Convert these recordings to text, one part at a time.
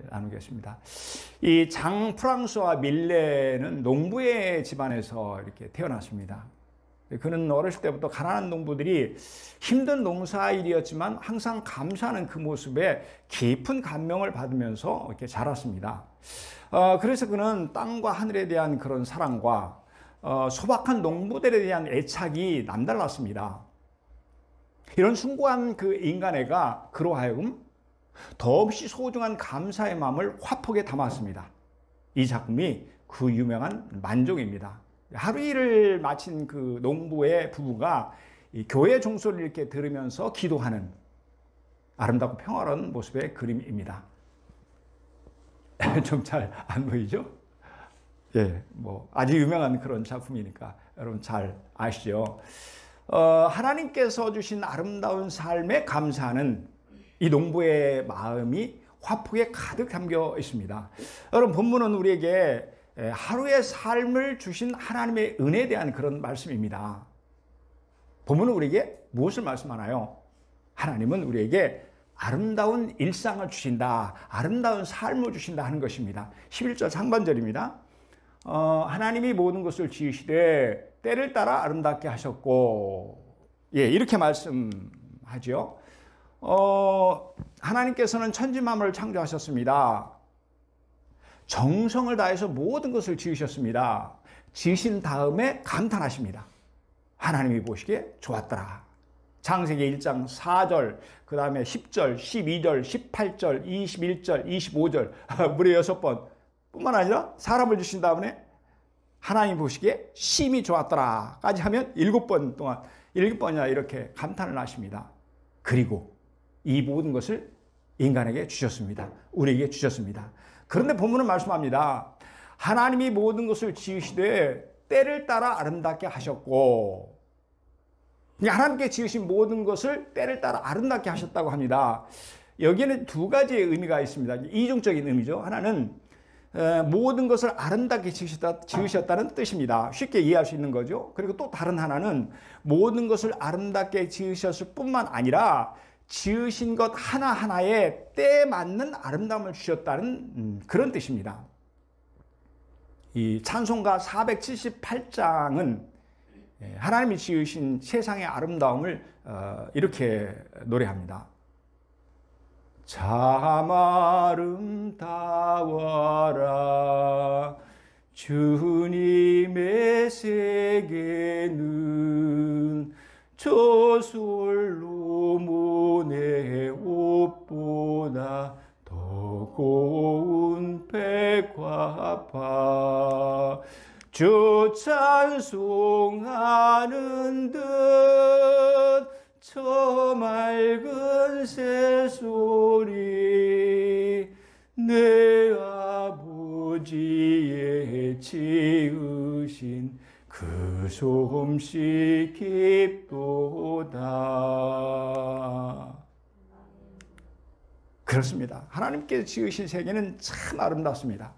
나누겠습니다. 이 장 프랑스와 밀레는 농부의 집안에서 이렇게 태어났습니다. 그는 어렸을 때부터 가난한 농부들이 힘든 농사일이었지만 항상 감사하는 그 모습에 깊은 감명을 받으면서 이렇게 자랐습니다. 그래서 그는 땅과 하늘에 대한 그런 사랑과 소박한 농부들에 대한 애착이 남달랐습니다. 이런 숭고한 그 인간애가 그로 하여금 더없이 소중한 감사의 마음을 화폭에 담았습니다. 이 작품이 그 유명한 만종입니다. 하루 일을 마친 그 농부의 부부가 이 교회 종소리를 이렇게 들으면서 기도하는 아름답고 평화로운 모습의 그림입니다. 좀 잘 안 보이죠? 예, 뭐 아주 유명한 그런 작품이니까 여러분 잘 아시죠? 하나님께서 주신 아름다운 삶에 감사하는 이 농부의 마음이 화폭에 가득 담겨 있습니다. 여러분 본문은 우리에게 하루의 삶을 주신 하나님의 은혜에 대한 그런 말씀입니다. 본문은 우리에게 무엇을 말씀하나요? 하나님은 우리에게 아름다운 일상을 주신다, 아름다운 삶을 주신다 하는 것입니다. 11절 상반절입니다. 하나님이 모든 것을 지으시되 때를 따라 아름답게 하셨고, 예, 이렇게 말씀하죠. 하나님께서는 천지만물을 창조하셨습니다. 정성을 다해서 모든 것을 지으셨습니다. 지으신 다음에 감탄하십니다. 하나님이 보시기에 좋았더라. 창세기 1장 4절, 그 다음에 10절, 12절, 18절, 21절, 25절, 무려 6번 뿐만 아니라 사람을 주신 다음에 하나님 보시기에 심히 좋았더라 까지 하면 7번 동안 7번이나 이렇게 감탄을 하십니다. 그리고 이 모든 것을 인간에게 주셨습니다. 우리에게 주셨습니다. 그런데 본문은 말씀합니다. 하나님이 모든 것을 지으시되 때를 따라 아름답게 하셨고, 하나님께 지으신 모든 것을 때를 따라 아름답게 하셨다고 합니다. 여기에는 두 가지의 의미가 있습니다. 이중적인 의미죠. 하나는 모든 것을 아름답게 지으셨다는 뜻입니다. 쉽게 이해할 수 있는 거죠. 그리고 또 다른 하나는 모든 것을 아름답게 지으셨을 뿐만 아니라 지으신 것 하나하나에 때에 맞는 아름다움을 주셨다는 그런 뜻입니다. 이 찬송가 478장은 하나님이 지으신 세상의 아름다움을 이렇게 노래합니다. 참 아름다워라 주님의 세계는 저솔로 모네 옷보다 더 고운 백화파 주 찬송하는 듯 저 맑은 새소리 내 아버지의 지으신 그 솜씨 깊도다. 그렇습니다. 하나님께 지으신 세계는 참 아름답습니다.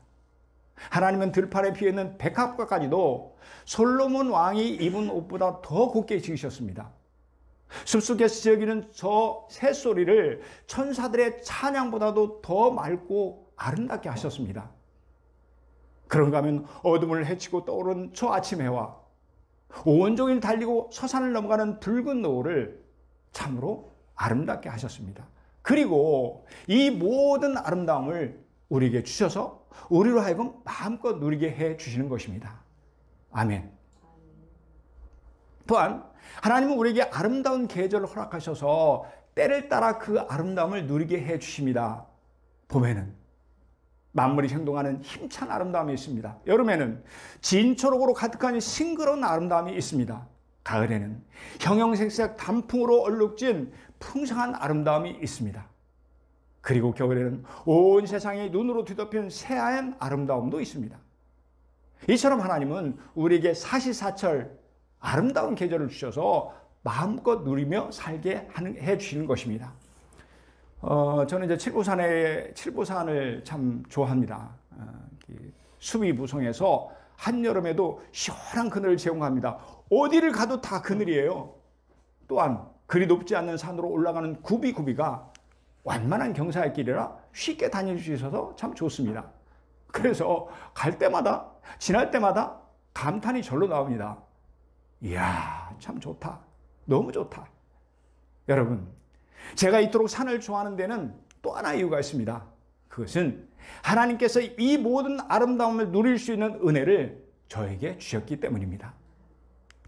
하나님은 들판에 피어있는 백합과까지도 솔로몬 왕이 입은 옷보다 더 곱게 지으셨습니다. 숲속에서 지어기는 저 새소리를 천사들의 찬양보다도 더 맑고 아름답게 하셨습니다. 그런가 하면 어둠을 헤치고 떠오른 저 아침 해와 온종일 달리고 서산을 넘어가는 붉은 노을을 참으로 아름답게 하셨습니다. 그리고 이 모든 아름다움을 우리에게 주셔서 우리로 하여금 마음껏 누리게 해 주시는 것입니다. 아멘. 또한 하나님은 우리에게 아름다운 계절을 허락하셔서 때를 따라 그 아름다움을 누리게 해 주십니다. 봄에는 만물이 행동하는 힘찬 아름다움이 있습니다. 여름에는 진초록으로 가득한 싱그러운 아름다움이 있습니다. 가을에는 형형색색 단풍으로 얼룩진 풍성한 아름다움이 있습니다. 그리고 겨울에는 온 세상이 눈으로 뒤덮인 새하얀 아름다움도 있습니다. 이처럼 하나님은 우리에게 사시사철 아름다운 계절을 주셔서 마음껏 누리며 살게 해 주시는 것입니다. 저는 이제 칠보산을 참 좋아합니다. 숲이 무성해서 한여름에도 시원한 그늘을 제공합니다. 어디를 가도 다 그늘이에요. 또한 그리 높지 않는 산으로 올라가는 구비구비가 완만한 경사의 길이라 쉽게 다닐 수 있어서 참 좋습니다. 그래서 갈 때마다, 지날 때마다 감탄이 절로 나옵니다. 이야, 참 좋다. 너무 좋다. 여러분, 제가 이토록 산을 좋아하는 데는 또 하나 이유가 있습니다. 그것은 하나님께서 이 모든 아름다움을 누릴 수 있는 은혜를 저에게 주셨기 때문입니다.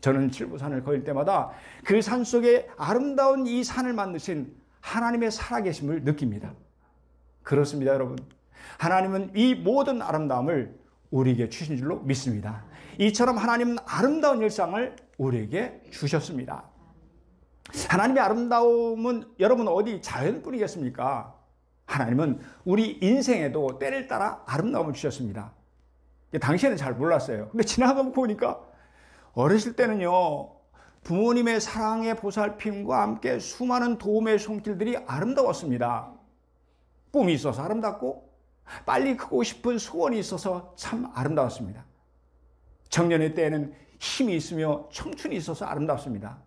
저는 칠부산을 걸을 때마다 그 산 속에 아름다운 이 산을 만드신 하나님의 살아계심을 느낍니다. 그렇습니다, 여러분. 하나님은 이 모든 아름다움을 우리에게 주신 줄로 믿습니다. 이처럼 하나님은 아름다운 일상을 우리에게 주셨습니다. 하나님의 아름다움은 여러분 어디 자연뿐이겠습니까? 하나님은 우리 인생에도 때를 따라 아름다움을 주셨습니다. 당시에는 잘 몰랐어요. 근데 지나가고 보니까 어렸을 때는요, 부모님의 사랑의 보살핌과 함께 수많은 도움의 손길들이 아름다웠습니다. 꿈이 있어서 아름답고 빨리 크고 싶은 소원이 있어서 참 아름다웠습니다. 청년의 때에는 힘이 있으며 청춘이 있어서 아름답습니다.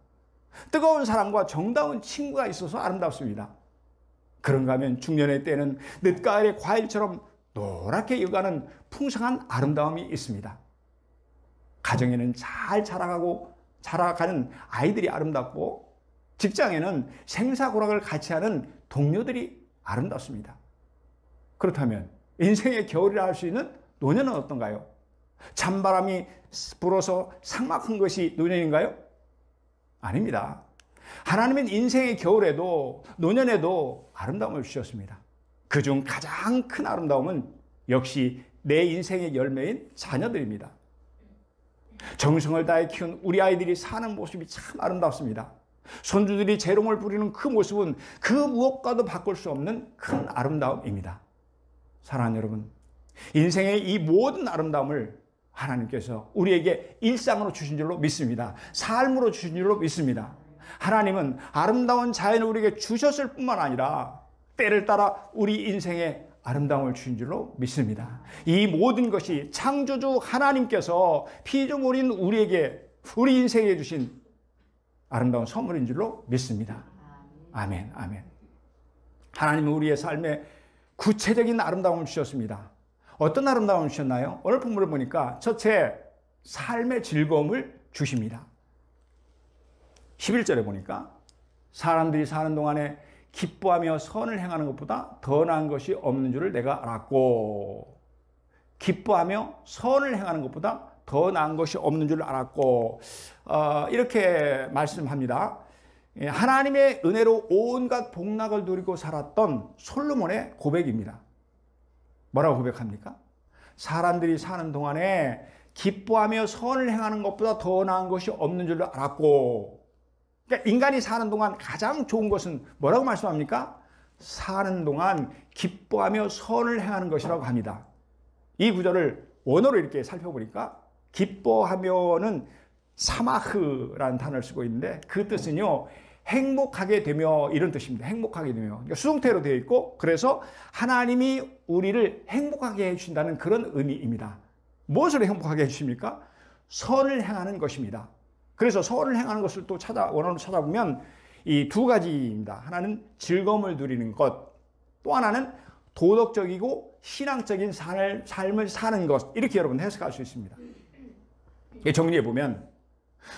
뜨거운 사랑과 정다운 친구가 있어서 아름답습니다. 그런가 하면 중년의 때는 늦가을의 과일처럼 노랗게 익어가는 풍성한 아름다움이 있습니다. 가정에는 잘 자라가는 아이들이 아름답고 직장에는 생사고락을 같이 하는 동료들이 아름답습니다. 그렇다면 인생의 겨울이라 할 수 있는 노년은 어떤가요? 찬바람이 불어서 삭막한 것이 노년인가요? 아닙니다. 하나님은 인생의 겨울에도 노년에도 아름다움을 주셨습니다. 그중 가장 큰 아름다움은 역시 내 인생의 열매인 자녀들입니다. 정성을 다해 키운 우리 아이들이 사는 모습이 참 아름답습니다. 손주들이 재롱을 부리는 그 모습은 그 무엇과도 바꿀 수 없는 큰 아름다움입니다. 사랑하는 여러분, 인생의 이 모든 아름다움을 하나님께서 우리에게 일상으로 주신 줄로 믿습니다. 삶으로 주신 줄로 믿습니다. 하나님은 아름다운 자연을 우리에게 주셨을 뿐만 아니라 때를 따라 우리 인생에 아름다움을 주신 줄로 믿습니다. 이 모든 것이 창조주 하나님께서 피조물인 우리에게, 우리 인생에 주신 아름다운 선물인 줄로 믿습니다. 아멘, 아멘. 하나님은 우리의 삶에 구체적인 아름다움을 주셨습니다. 어떤 아름다움을 주셨나요? 오늘 본문을 보니까 첫째, 삶의 즐거움을 주십니다. 11절에 보니까 사람들이 사는 동안에 기뻐하며 선을 행하는 것보다 더 나은 것이 없는 줄을 내가 알았고, 기뻐하며 선을 행하는 것보다 더 나은 것이 없는 줄을 알았고, 이렇게 말씀합니다. 하나님의 은혜로 온갖 복락을 누리고 살았던 솔로몬의 고백입니다. 뭐라고 고백합니까? 사람들이 사는 동안에 기뻐하며 선을 행하는 것보다 더 나은 것이 없는 줄을 알았고, 그러니까 인간이 사는 동안 가장 좋은 것은 뭐라고 말씀합니까? 사는 동안 기뻐하며 선을 행하는 것이라고 합니다. 이 구절을 원어로 이렇게 살펴보니까 기뻐하며는 사마흐라는 단어를 쓰고 있는데 그 뜻은요, 행복하게 되며 이런 뜻입니다. 행복하게 되며. 그러니까 수동태로 되어 있고, 그래서 하나님이 우리를 행복하게 해주신다는 그런 의미입니다. 무엇을 행복하게 해주십니까? 선을 행하는 것입니다. 그래서 선을 행하는 것을 또 원어로 찾아보면 이 두 가지입니다. 하나는 즐거움을 누리는 것, 또 하나는 도덕적이고 신앙적인 삶을 사는 것, 이렇게 여러분 해석할 수 있습니다. 정리해보면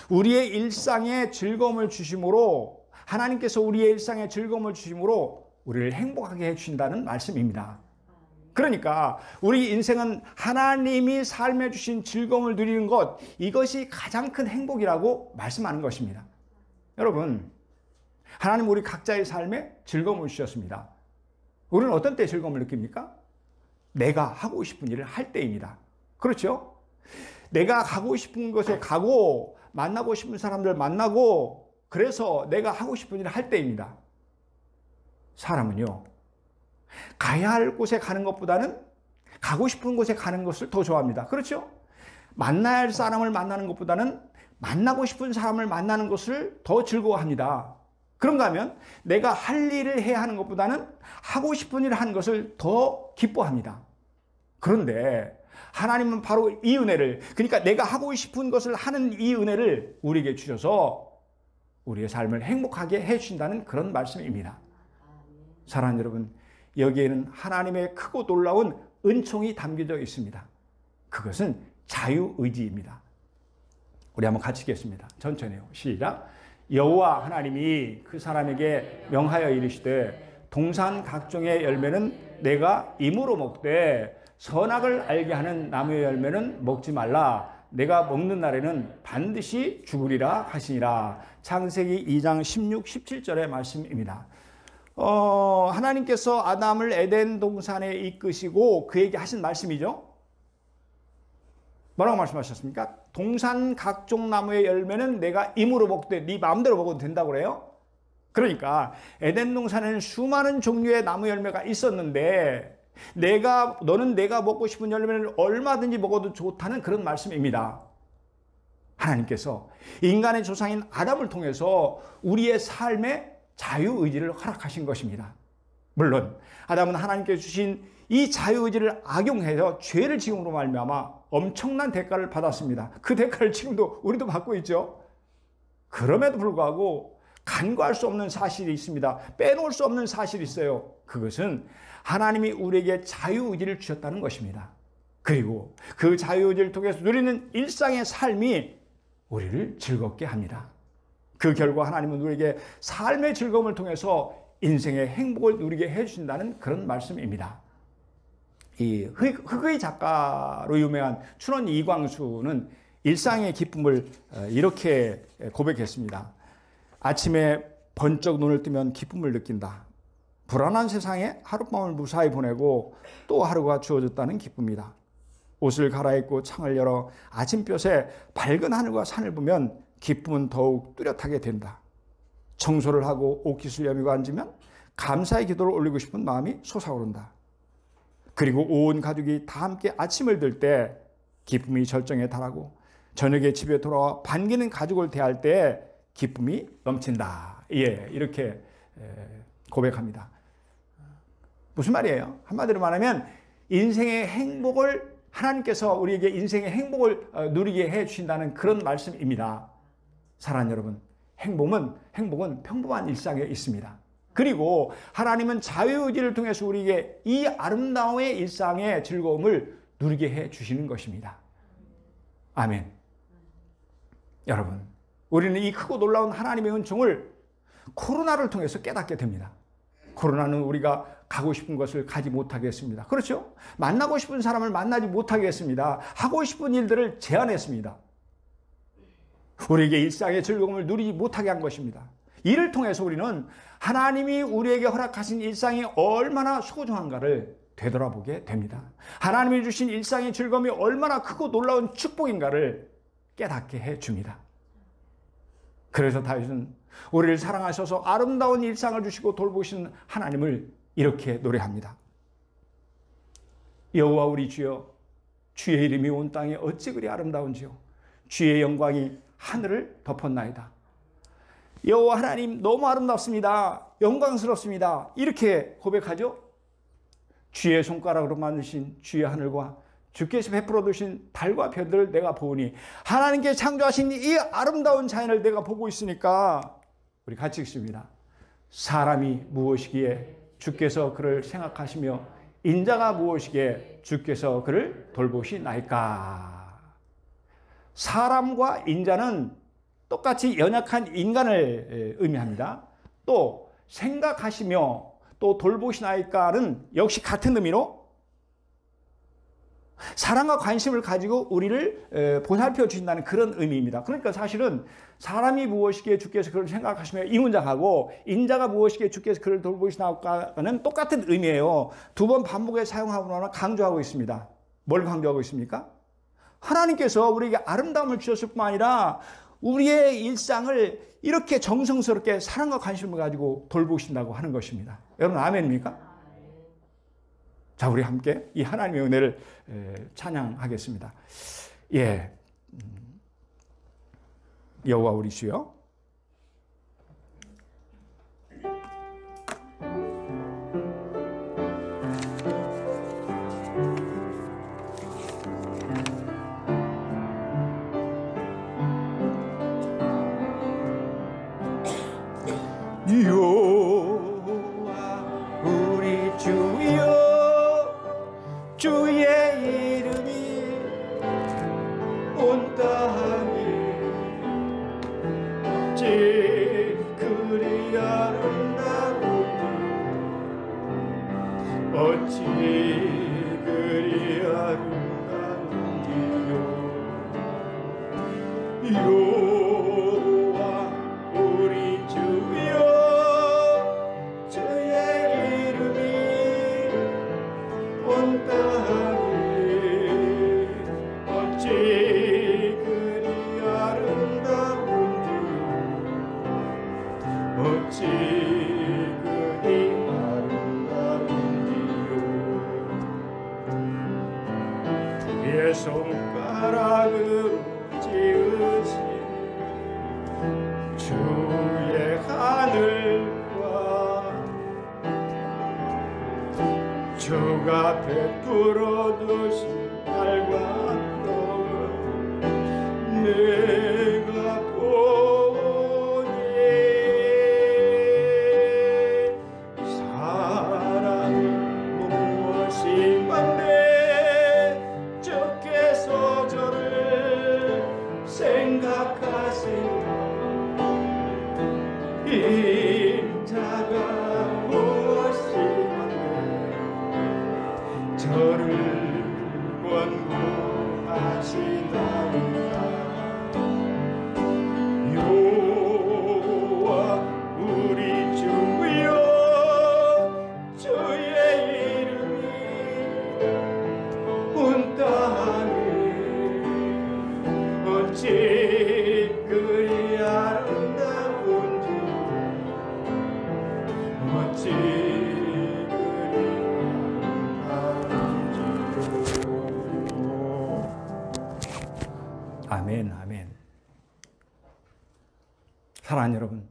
우리의 일상에 즐거움을 주심으로, 하나님께서 우리의 일상에 즐거움을 주심으로 우리를 행복하게 해주신다는 말씀입니다. 그러니까 우리 인생은 하나님이 삶에 주신 즐거움을 누리는 것, 이것이 가장 큰 행복이라고 말씀하는 것입니다. 여러분, 하나님 우리 각자의 삶에 즐거움을 주셨습니다. 우리는 어떤 때 즐거움을 느낍니까? 내가 하고 싶은 일을 할 때입니다. 그렇죠? 내가 가고 싶은 곳에 가고 만나고 싶은 사람들 만나고, 그래서 내가 하고 싶은 일을 할 때입니다. 사람은요, 가야 할 곳에 가는 것보다는 가고 싶은 곳에 가는 것을 더 좋아합니다. 그렇죠? 만나야 할 사람을 만나는 것보다는 만나고 싶은 사람을 만나는 것을 더 즐거워합니다. 그런가 하면 내가 할 일을 해야 하는 것보다는 하고 싶은 일을 하는 것을 더 기뻐합니다. 그런데 하나님은 바로 이 은혜를, 그러니까 내가 하고 싶은 것을 하는 이 은혜를 우리에게 주셔서 우리의 삶을 행복하게 해주신다는 그런 말씀입니다. 사랑하는 여러분, 여기에는 하나님의 크고 놀라운 은총이 담겨져 있습니다. 그것은 자유의지입니다. 우리 한번 같이 읽겠습니다. 천천히요. 시작. 여호와 하나님이 그 사람에게 명하여 이르시되 동산 각종의 열매는 내가 임으로 먹되 선악을 알게 하는 나무의 열매는 먹지 말라. 내가 먹는 날에는 반드시 죽으리라 하시니라. 창세기 2장 16, 17절의 말씀입니다. 하나님께서 아담을 에덴 동산에 이끄시고 그에게 하신 말씀이죠. 뭐라고 말씀하셨습니까? 동산 각종 나무의 열매는 내가 임으로 먹되 네 마음대로 먹어도 된다고 그래요. 그러니까 에덴 동산에는 수많은 종류의 나무 열매가 있었는데 너는 내가 먹고 싶은 열매를 얼마든지 먹어도 좋다는 그런 말씀입니다. 하나님께서 인간의 조상인 아담을 통해서 우리의 삶에 자유의지를 허락하신 것입니다. 물론 아담은 하나님께서 주신 이 자유의지를 악용해서 죄를 지음으로 말미암아 엄청난 대가를 받았습니다. 그 대가를 지금도 우리도 받고 있죠. 그럼에도 불구하고 간과할 수 없는 사실이 있습니다. 빼놓을 수 없는 사실이 있어요. 그것은 하나님이 우리에게 자유의지를 주셨다는 것입니다. 그리고 그 자유의지를 통해서 누리는 일상의 삶이 우리를 즐겁게 합니다. 그 결과 하나님은 우리에게 삶의 즐거움을 통해서 인생의 행복을 누리게 해주신다는 그런 말씀입니다. 이 흑의 작가로 유명한 춘원 이광수는 일상의 기쁨을 이렇게 고백했습니다. 아침에 번쩍 눈을 뜨면 기쁨을 느낀다. 불안한 세상에 하룻밤을 무사히 보내고 또 하루가 주어졌다는 기쁨이다. 옷을 갈아입고 창을 열어 아침볕에 밝은 하늘과 산을 보면 기쁨은 더욱 뚜렷하게 된다. 청소를 하고 옷깃을 여미고 앉으면 감사의 기도를 올리고 싶은 마음이 솟아오른다. 그리고 온 가족이 다 함께 아침을 들 때 기쁨이 절정에 달하고 저녁에 집에 돌아와 반기는 가족을 대할 때 기쁨이 넘친다. 예, 이렇게 고백합니다. 무슨 말이에요? 한마디로 말하면 인생의 행복을 하나님께서 우리에게 인생의 행복을 누리게 해 주신다는 그런 말씀입니다. 사랑하는 여러분, 행복은 평범한 일상에 있습니다. 그리고 하나님은 자유의지를 통해서 우리에게 이 아름다움의 일상의 즐거움을 누리게 해 주시는 것입니다. 아멘. 여러분, 우리는 이 크고 놀라운 하나님의 은총을 코로나를 통해서 깨닫게 됩니다. 코로나는 우리가 가고 싶은 것을 가지 못하게 했습니다. 그렇죠? 만나고 싶은 사람을 만나지 못하게 했습니다. 하고 싶은 일들을 제한했습니다. 우리에게 일상의 즐거움을 누리지 못하게 한 것입니다. 이를 통해서 우리는 하나님이 우리에게 허락하신 일상이 얼마나 소중한가를 되돌아보게 됩니다. 하나님이 주신 일상의 즐거움이 얼마나 크고 놀라운 축복인가를 깨닫게 해줍니다. 그래서 다윗은 우리를 사랑하셔서 아름다운 일상을 주시고 돌보시는 하나님을 이렇게 노래합니다. 여호와 우리 주여, 주의 이름이 온 땅에 어찌 그리 아름다운지요. 주의 영광이 하늘을 덮었나이다. 여호와 하나님 너무 아름답습니다. 영광스럽습니다. 이렇게 고백하죠. 주의 손가락으로 만드신 주의 하늘과 주께서 베풀어 두신 달과 별들을 내가 보니, 하나님께 창조하신 이 아름다운 자연을 내가 보고 있으니까, 우리 같이 읽습니다. 사람이 무엇이기에 주께서 그를 생각하시며 인자가 무엇이기에 주께서 그를 돌보시나이까. 사람과 인자는 똑같이 연약한 인간을 의미합니다. 또 생각하시며 또 돌보시나이까는 역시 같은 의미로 사랑과 관심을 가지고 우리를 보살펴 주신다는 그런 의미입니다. 그러니까 사실은 사람이 무엇이기에 주께서 그를 생각하시며 이 문장하고 인자가 무엇이기에 주께서 그를 돌보시나이까는 똑같은 의미예요. 두 번 반복해 사용하거나 강조하고 있습니다. 뭘 강조하고 있습니까? 하나님께서 우리에게 아름다움을 주셨을 뿐만 아니라 우리의 일상을 이렇게 정성스럽게 사랑과 관심을 가지고 돌보신다고 하는 것입니다. 여러분 아멘입니까? 자, 우리 함께 이 하나님의 은혜를 찬양하겠습니다. 예, 여호와 우리 주여, 여호와 주의 이름이 온 땅에 어찌 그리 아름다운지 어찌 그리 아름다운지요. 여호와 우리 주여 주의 이름이 온 땅에 어찌 그리 아름다운지요. 어찌 그리 아름다운지요. 주의 손가락으로 지으신 주의 하늘과 주가 베풀어 두신 달과 떡 내가 보니 사람이 무엇이 많네 주께서 저를 생각하시오. 인자가 무엇이 많네 저를 권고하시나이다. 여호와 우리 주여 주의 이름이 온 땅에 어찌 그리 아름다운지 어찌 그리 아름다운지. 아멘, 아멘. 사랑하는 여러분,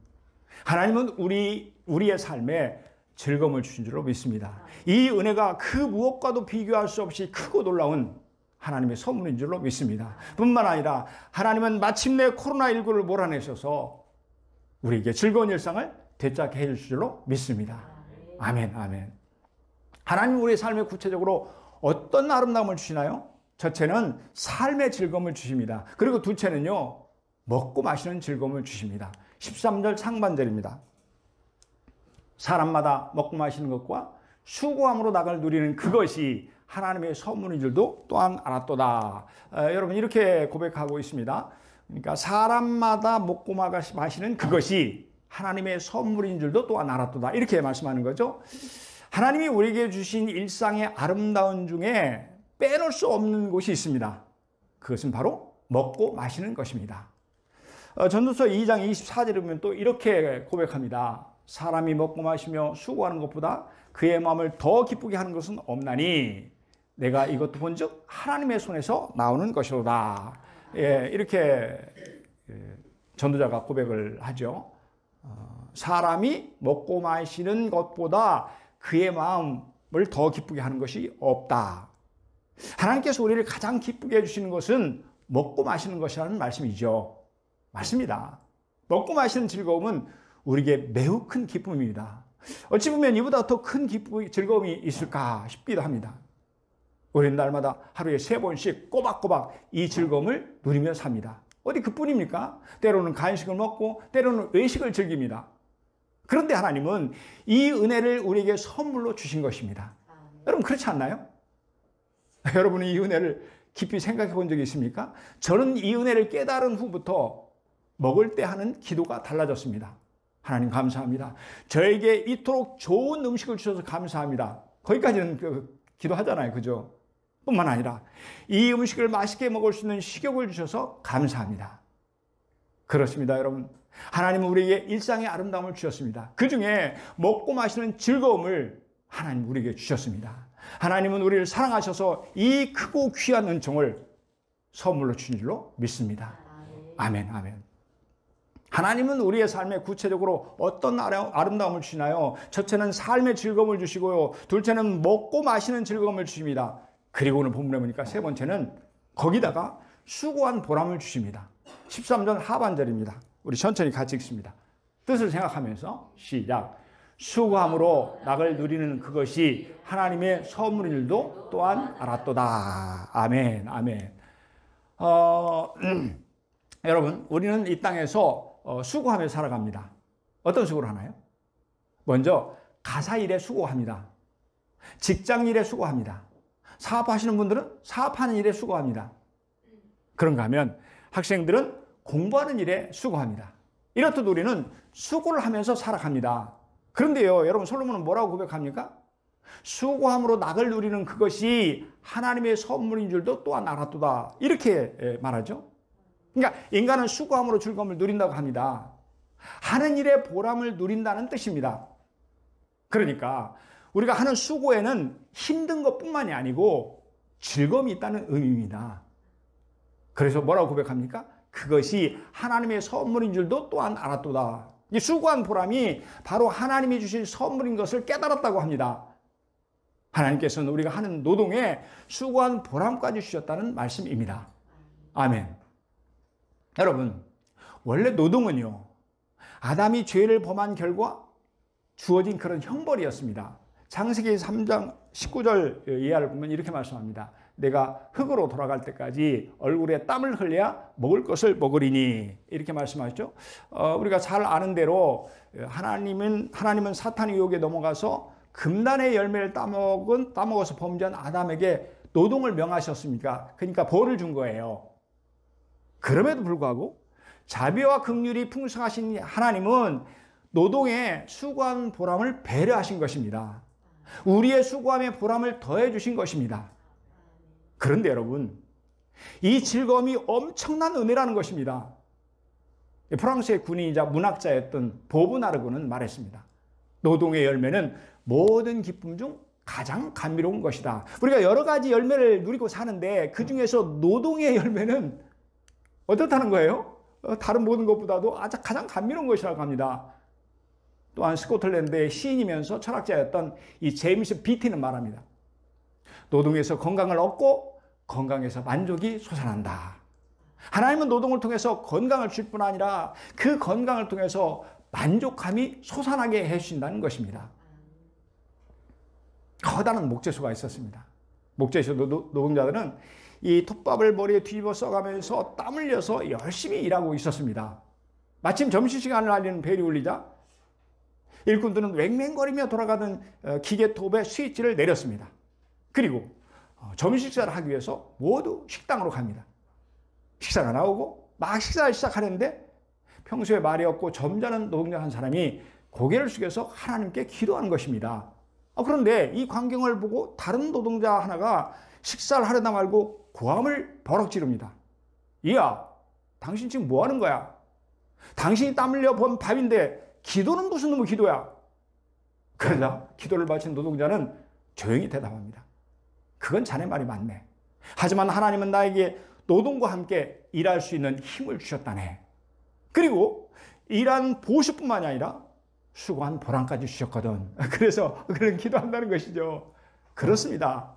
하나님은 우리의 삶에 즐거움을 주신 줄로 믿습니다. 이 은혜가 그 무엇과도 비교할 수 없이 크고 놀라운 하나님의 선물인 줄로 믿습니다. 뿐만 아니라 하나님은 마침내 코로나19를 몰아내셔서 우리에게 즐거운 일상을 되찾게 해줄 줄로 믿습니다. 아멘, 아멘. 하나님 우리의 삶에 구체적으로 어떤 아름다움을 주시나요? 첫째는 삶의 즐거움을 주십니다. 그리고 둘째는요, 먹고 마시는 즐거움을 주십니다. 13절 상반절입니다. 사람마다 먹고 마시는 것과 수고함으로 낙을 누리는 그것이 하나님의 선물인 줄도 또한 알았도다. 여러분 이렇게 고백하고 있습니다. 그러니까 사람마다 먹고 마시는 그것이 하나님의 선물인 줄도 또한 알았도다. 이렇게 말씀하는 거죠. 하나님이 우리에게 주신 일상의 아름다운 중에 빼놓을 수 없는 곳이 있습니다. 그것은 바로 먹고 마시는 것입니다. 전도서 2장 24절에 보면 또 이렇게 고백합니다. 사람이 먹고 마시며 수고하는 것보다 그의 마음을 더 기쁘게 하는 것은 없나니 내가 이것도 본즉 하나님의 손에서 나오는 것이로다. 예, 이렇게 전도자가 고백을 하죠. 사람이 먹고 마시는 것보다 그의 마음을 더 기쁘게 하는 것이 없다. 하나님께서 우리를 가장 기쁘게 해주시는 것은 먹고 마시는 것이라는 말씀이죠. 맞습니다. 먹고 마시는 즐거움은 우리에게 매우 큰 기쁨입니다. 어찌 보면 이보다 더 큰 즐거움이 있을까 싶기도 합니다. 우리는 날마다 하루에 3번씩 꼬박꼬박 이 즐거움을 누리며 삽니다. 어디 그뿐입니까? 때로는 간식을 먹고 때로는 외식을 즐깁니다. 그런데 하나님은 이 은혜를 우리에게 선물로 주신 것입니다. 여러분 그렇지 않나요? 여러분이 이 은혜를 깊이 생각해 본 적이 있습니까? 저는 이 은혜를 깨달은 후부터 먹을 때 하는 기도가 달라졌습니다. 하나님 감사합니다. 저에게 이토록 좋은 음식을 주셔서 감사합니다. 거기까지는 기도하잖아요. 그죠? 뿐만 아니라 이 음식을 맛있게 먹을 수 있는 식욕을 주셔서 감사합니다. 그렇습니다, 여러분. 하나님은 우리에게 일상의 아름다움을 주셨습니다. 그 중에 먹고 마시는 즐거움을 하나님 우리에게 주셨습니다. 하나님은 우리를 사랑하셔서 이 크고 귀한 은총을 선물로 주신 줄로 믿습니다. 아멘, 아멘. 하나님은 우리의 삶에 구체적으로 어떤 아름다움을 주시나요? 첫째는 삶의 즐거움을 주시고요. 둘째는 먹고 마시는 즐거움을 주십니다. 그리고 오늘 본문에 보니까 세 번째는 거기다가 수고한 보람을 주십니다. 13절 하반절입니다. 우리 천천히 같이 읽습니다. 뜻을 생각하면서 시작. 수고함으로 낙을 누리는 그것이 하나님의 선물인 줄도 또한 알았도다. 아멘, 아멘. 여러분, 우리는 이 땅에서 수고하며 살아갑니다. 어떤 수고를 하나요? 먼저 가사 일에 수고합니다. 직장 일에 수고합니다. 사업하시는 분들은 사업하는 일에 수고합니다. 그런가 하면 학생들은 공부하는 일에 수고합니다. 이렇듯 우리는 수고를 하면서 살아갑니다. 그런데요, 여러분, 솔로몬은 뭐라고 고백합니까? 수고함으로 낙을 누리는 그것이 하나님의 선물인 줄도 또한 알았도다. 이렇게 말하죠. 그러니까 인간은 수고함으로 즐거움을 누린다고 합니다. 하는 일에 보람을 누린다는 뜻입니다. 그러니까 우리가 하는 수고에는 힘든 것뿐만이 아니고 즐거움이 있다는 의미입니다. 그래서 뭐라고 고백합니까? 그것이 하나님의 선물인 줄도 또한 알았도다. 이 수고한 보람이 바로 하나님이 주신 선물인 것을 깨달았다고 합니다. 하나님께서는 우리가 하는 노동에 수고한 보람까지 주셨다는 말씀입니다. 아멘. 여러분, 원래 노동은요, 아담이 죄를 범한 결과 주어진 그런 형벌이었습니다. 창세기 3장 19절 이하를 보면 이렇게 말씀합니다. 내가 흙으로 돌아갈 때까지 얼굴에 땀을 흘려야 먹을 것을 먹으리니, 이렇게 말씀하셨죠. 우리가 잘 아는 대로 하나님은 사탄의 유혹에 넘어가서 금단의 열매를 따먹어서 범죄한 아담에게 노동을 명하셨습니까? 그러니까 벌을 준 거예요. 그럼에도 불구하고 자비와 긍휼이 풍성하신 하나님은 노동에 수고한 보람을 배려하신 것입니다. 우리의 수고함에 보람을 더해 주신 것입니다. 그런데 여러분, 이 즐거움이 엄청난 은혜라는 것입니다. 프랑스의 군인이자 문학자였던 보브나르고는 말했습니다. 노동의 열매는 모든 기쁨 중 가장 감미로운 것이다. 우리가 여러 가지 열매를 누리고 사는데 그 중에서 노동의 열매는 어떻다는 거예요? 다른 모든 것보다도 가장 감미로운 것이라고 합니다. 또한 스코틀랜드의 시인이면서 철학자였던 이 제임스 비티는 말합니다. 노동에서 건강을 얻고 건강에서 만족이 솟아난다. 하나님은 노동을 통해서 건강을 줄 뿐 아니라 그 건강을 통해서 만족함이 솟아나게 해주신다는 것입니다. 커다란 목재소가 있었습니다. 목재소 노동자들은 이 톱밥을 머리에 뒤집어 써가면서 땀 흘려서 열심히 일하고 있었습니다. 마침 점심시간을 알리는 벨이 울리자 일꾼들은 왱왱거리며 돌아가던 기계톱에 스위치를 내렸습니다. 그리고 점심식사를 하기 위해서 모두 식당으로 갑니다. 식사가 나오고 막 식사를 시작하는데 평소에 말이 없고 점잖은 노동자 한 사람이 고개를 숙여서 하나님께 기도하는 것입니다. 그런데 이 광경을 보고 다른 노동자 하나가 식사를 하려다 말고 고함을 버럭 지릅니다. 이야, 당신 지금 뭐 하는 거야? 당신이 땀 흘려 번 밥인데 기도는 무슨 놈의 기도야? 그러자 기도를 마친 노동자는 조용히 대답합니다. 그건 자네 말이 맞네. 하지만 하나님은 나에게 노동과 함께 일할 수 있는 힘을 주셨다네. 그리고 일한 보수뿐만이 아니라 수고한 보람까지 주셨거든. 그래서 그런 기도한다는 것이죠. 그렇습니다.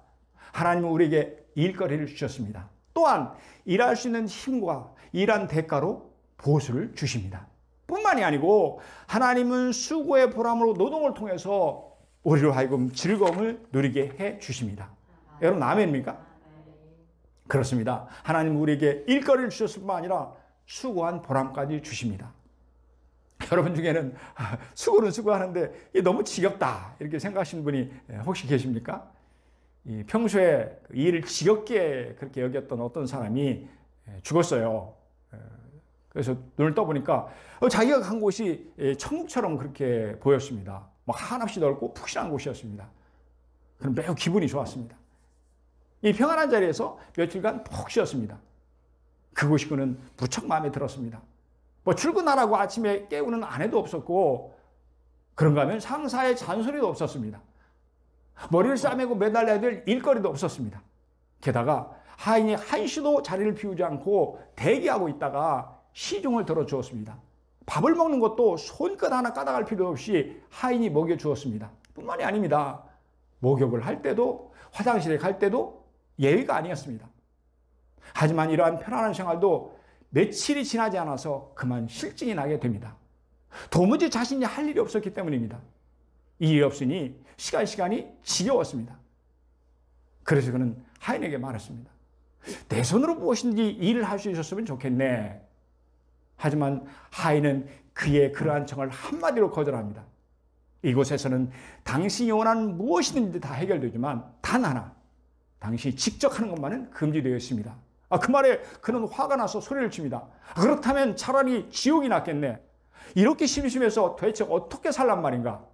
하나님은 우리에게 일거리를 주셨습니다. 또한 일할 수 있는 힘과 일한 대가로 보수를 주십니다. 뿐만이 아니고 하나님은 수고의 보람으로 노동을 통해서 우리로 하여금 즐거움을 누리게 해 주십니다. 여러분, 아멘입니까? 그렇습니다. 하나님은 우리에게 일거리를 주셨을 뿐만 아니라 수고한 보람까지 주십니다. 여러분 중에는 수고는 수고하는데 너무 지겹다 이렇게 생각하시는 분이 혹시 계십니까? 평소에 일을 지겹게 그렇게 여겼던 어떤 사람이 죽었어요. 그래서 눈을 떠보니까 자기가 간 곳이 천국처럼 그렇게 보였습니다. 막 한없이 넓고 푹신한 곳이었습니다. 그럼 매우 기분이 좋았습니다. 이 평안한 자리에서 며칠간 푹 쉬었습니다. 그곳이 그는 무척 마음에 들었습니다. 뭐 출근하라고 아침에 깨우는 아내도 없었고, 그런가 하면 상사의 잔소리도 없었습니다. 머리를 싸매고 매달려야 될 일거리도 없었습니다. 게다가 하인이 한시도 자리를 비우지 않고 대기하고 있다가 시중을 들어주었습니다. 밥을 먹는 것도 손끝 하나 까닥할 필요 없이 하인이 먹여주었습니다. 뿐만이 아닙니다. 목욕을 할 때도 화장실에 갈 때도 예의가 아니었습니다. 하지만 이러한 편안한 생활도 며칠이 지나지 않아서 그만 실증이 나게 됩니다. 도무지 자신이 할 일이 없었기 때문입니다. 일이 없으니 시간이 지겨웠습니다. 그래서 그는 하인에게 말했습니다. 내 손으로 무엇인지 일을 할 수 있었으면 좋겠네. 하지만 하인은 그의 그러한 청을 한마디로 거절합니다. 이곳에서는 당신이 원하는 무엇이든지 다 해결되지만 단 하나, 당신이 직접 하는 것만은 금지되어 있습니다. 그 말에 그는 화가 나서 소리를 칩니다. 그렇다면 차라리 지옥이 낫겠네. 이렇게 심심해서 도대체 어떻게 살란 말인가?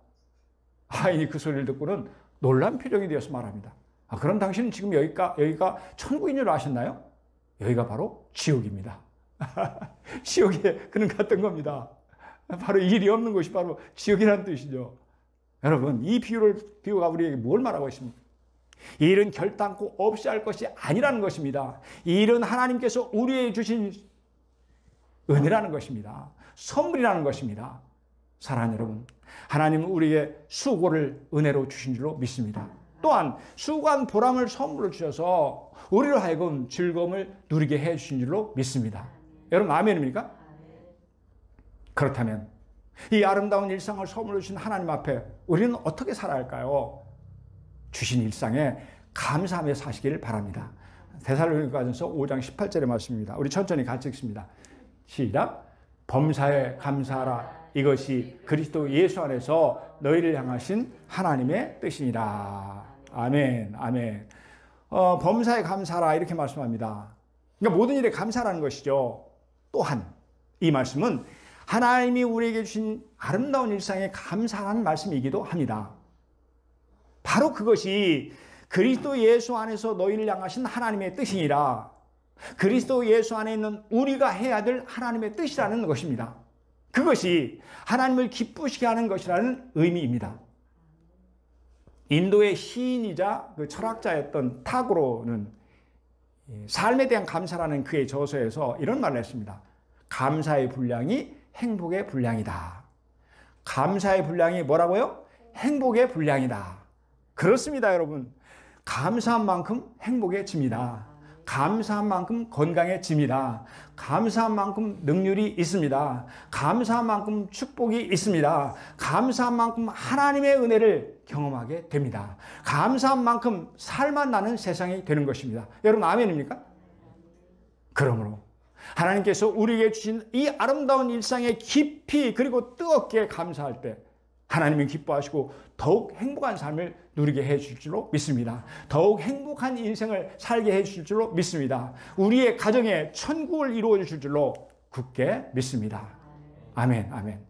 하인이 그 소리를 듣고는 놀란 표정이 되어서 말합니다. 그럼 당신은 지금 여기가 천국인 줄 아셨나요? 여기가 바로 지옥입니다. 지옥에 그는 갔던 겁니다. 바로 일이 없는 곳이 바로 지옥이라는 뜻이죠. 여러분, 이 비유가 우리에게 뭘 말하고 있습니까? 이 일은 결단코 없이 할 것이 아니라는 것입니다. 이 일은 하나님께서 우리에게 주신 은혜라는 것입니다. 선물이라는 것입니다. 사랑하는 여러분, 하나님은 우리에게 수고를 은혜로 주신 줄로 믿습니다. 또한 수고한 보람을 선물로 주셔서 우리로 하여금 즐거움을 누리게 해주신 줄로 믿습니다. 여러분, 아멘입니까? 그렇다면 이 아름다운 일상을 선물로 주신 하나님 앞에 우리는 어떻게 살아야 할까요? 주신 일상에 감사하며 사시기를 바랍니다. 데살로니가전서 5장 18절의 말씀입니다. 우리 천천히 같이 읽습니다. 시작. 범사에 감사하라. 이것이 그리스도 예수 안에서 너희를 향하신 하나님의 뜻이니라. 아멘, 아멘. 범사에 감사하라 이렇게 말씀합니다. 그러니까 모든 일에 감사라는 것이죠. 또한 이 말씀은 하나님이 우리에게 주신 아름다운 일상에 감사하는 말씀이기도 합니다. 바로 그것이 그리스도 예수 안에서 너희를 향하신 하나님의 뜻이니라. 그리스도 예수 안에 있는 우리가 해야 될 하나님의 뜻이라는 것입니다. 그것이 하나님을 기쁘시게 하는 것이라는 의미입니다. 인도의 시인이자 그 철학자였던 타고로는 삶에 대한 감사라는 그의 저서에서 이런 말을 했습니다. 감사의 분량이 행복의 분량이다. 감사의 분량이 뭐라고요? 행복의 분량이다. 그렇습니다, 여러분. 감사한 만큼 행복해집니다. 감사한 만큼 건강해집니다. 감사한 만큼 능률이 있습니다. 감사한 만큼 축복이 있습니다. 감사한 만큼 하나님의 은혜를 경험하게 됩니다. 감사한 만큼 살만 나는 세상이 되는 것입니다. 여러분, 아멘입니까? 그러므로 하나님께서 우리에게 주신 이 아름다운 일상에 깊이 그리고 뜨겁게 감사할 때 하나님은 기뻐하시고 더욱 행복한 삶을 누리게 해줄 줄로 믿습니다. 더욱 행복한 인생을 살게 해줄 줄로 믿습니다. 우리의 가정에 천국을 이루어 주실 줄로 굳게 믿습니다. 아멘, 아멘.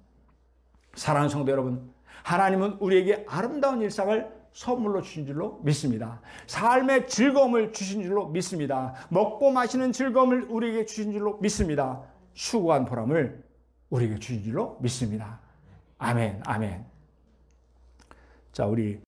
사랑하는 성도 여러분, 하나님은 우리에게 아름다운 일상을 선물로 주신 줄로 믿습니다. 삶의 즐거움을 주신 줄로 믿습니다. 먹고 마시는 즐거움을 우리에게 주신 줄로 믿습니다. 수고한 보람을 우리에게 주신 줄로 믿습니다. 아멘, 아멘. 자, 우리